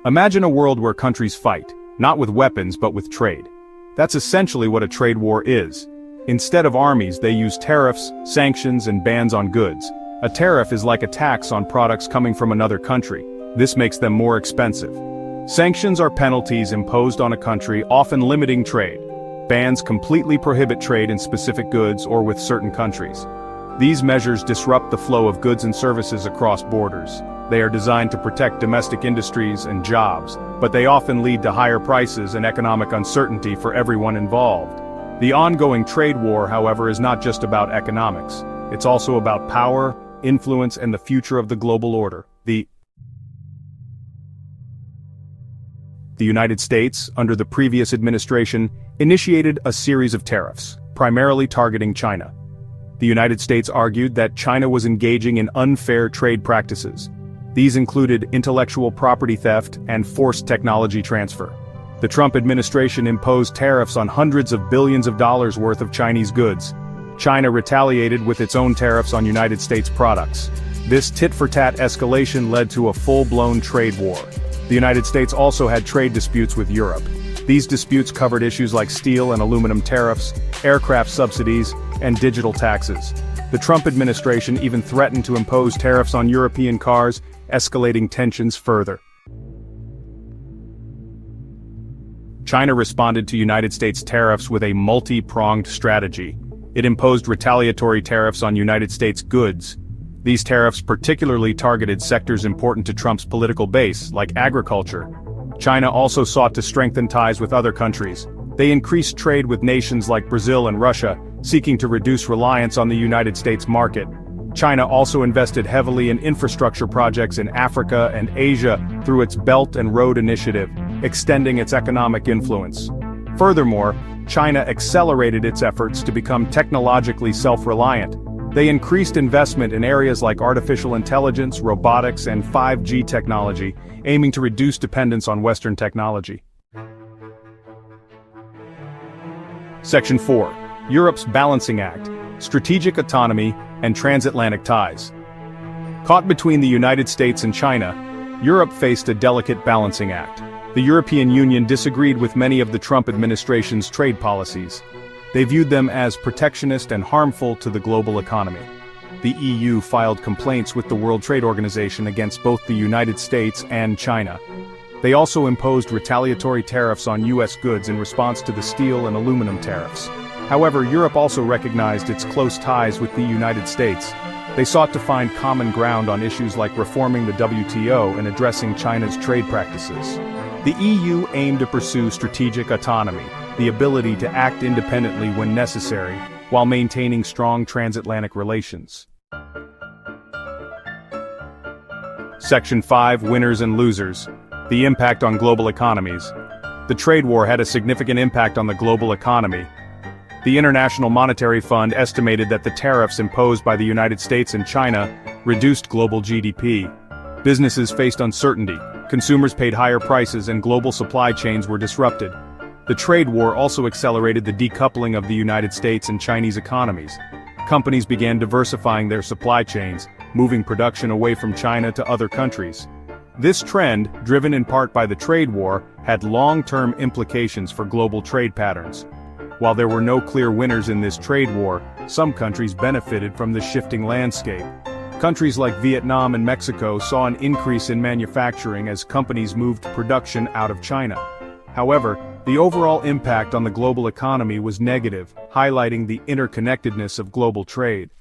Imagine a world where countries fight, not with weapons but with trade. That's essentially what a trade war is. Instead of armies, they use tariffs, sanctions, and bans on goods. A tariff is like a tax on products coming from another country. This makes them more expensive. Sanctions are penalties imposed on a country, often limiting trade. Bans completely prohibit trade in specific goods or with certain countries. These measures disrupt the flow of goods and services across borders. They are designed to protect domestic industries and jobs, but they often lead to higher prices and economic uncertainty for everyone involved. The ongoing trade war, however, is not just about economics. It's also about power, influence, and the future of the global order. The United States, under the previous administration, initiated a series of tariffs, primarily targeting China. The United States argued that China was engaging in unfair trade practices. These included intellectual property theft and forced technology transfer. The Trump administration imposed tariffs on hundreds of billions of dollars worth of Chinese goods. China retaliated with its own tariffs on United States products. This tit-for-tat escalation led to a full-blown trade war. The United States also had trade disputes with Europe. These disputes covered issues like steel and aluminum tariffs, aircraft subsidies, and digital taxes. The Trump administration even threatened to impose tariffs on European cars, escalating tensions further. China responded to United States tariffs with a multi-pronged strategy. It imposed retaliatory tariffs on United States goods. These tariffs particularly targeted sectors important to Trump's political base, like agriculture. China also sought to strengthen ties with other countries. They increased trade with nations like Brazil and Russia, seeking to reduce reliance on the United States market. China also invested heavily in infrastructure projects in Africa and Asia through its Belt and Road Initiative, extending its economic influence. Furthermore, China accelerated its efforts to become technologically self-reliant. They increased investment in areas like artificial intelligence, robotics, and 5G technology, aiming to reduce dependence on Western technology. Section 4. Europe's Balancing Act, Strategic Autonomy, and Transatlantic Ties. Caught between the United States and China, Europe faced a delicate balancing act. The European Union disagreed with many of the Trump administration's trade policies. They viewed them as protectionist and harmful to the global economy. The EU filed complaints with the World Trade Organization against both the United States and China. They also imposed retaliatory tariffs on U.S. goods in response to the steel and aluminum tariffs. However, Europe also recognized its close ties with the United States. They sought to find common ground on issues like reforming the WTO and addressing China's trade practices. The EU aimed to pursue strategic autonomy, the ability to act independently when necessary, while maintaining strong transatlantic relations. Section 5. Winners and Losers. The impact on global economies. The trade war had a significant impact on the global economy. The International Monetary Fund estimated that the tariffs imposed by the United States and China reduced global GDP. Businesses faced uncertainty, consumers paid higher prices, and global supply chains were disrupted. The trade war also accelerated the decoupling of the United States and Chinese economies. Companies began diversifying their supply chains, moving production away from China to other countries. This trend, driven in part by the trade war, had long-term implications for global trade patterns. While there were no clear winners in this trade war, some countries benefited from the shifting landscape. Countries like Vietnam and Mexico saw an increase in manufacturing as companies moved production out of China. However, the overall impact on the global economy was negative, highlighting the interconnectedness of global trade.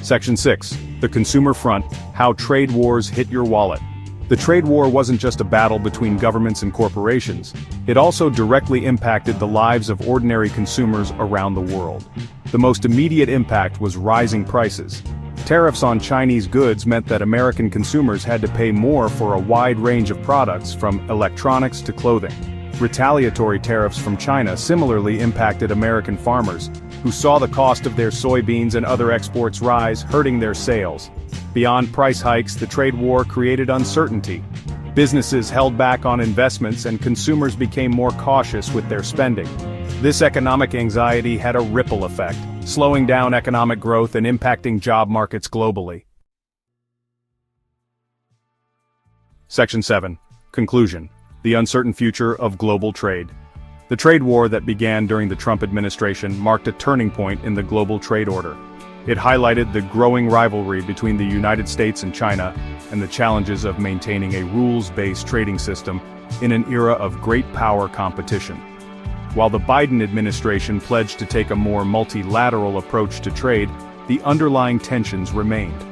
Section 6. The Consumer Front, How Trade Wars Hit Your Wallet. The trade war wasn't just a battle between governments and corporations. It also directly impacted the lives of ordinary consumers around the world. The most immediate impact was rising prices. Tariffs on Chinese goods meant that American consumers had to pay more for a wide range of products, from electronics to clothing. Retaliatory tariffs from China similarly impacted American farmers, who saw the cost of their soybeans and other exports rise, hurting their sales. Beyond price hikes, the trade war created uncertainty. Businesses held back on investments and consumers became more cautious with their spending. This economic anxiety had a ripple effect, slowing down economic growth and impacting job markets globally. Section 7. Conclusion. The uncertain future of global trade. The trade war that began during the Trump administration marked a turning point in the global trade order. It highlighted the growing rivalry between the United States and China, and the challenges of maintaining a rules-based trading system in an era of great power competition. While the Biden administration pledged to take a more multilateral approach to trade, the underlying tensions remained.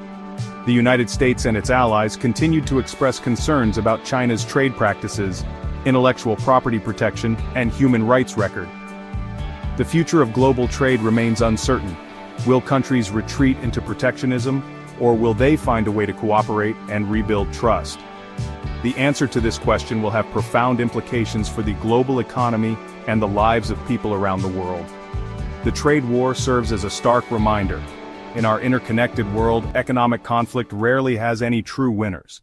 The United States and its allies continued to express concerns about China's trade practices, intellectual property protection, and human rights record. The future of global trade remains uncertain. Will countries retreat into protectionism, or will they find a way to cooperate and rebuild trust? The answer to this question will have profound implications for the global economy and the lives of people around the world. The trade war serves as a stark reminder. In our interconnected world, economic conflict rarely has any true winners.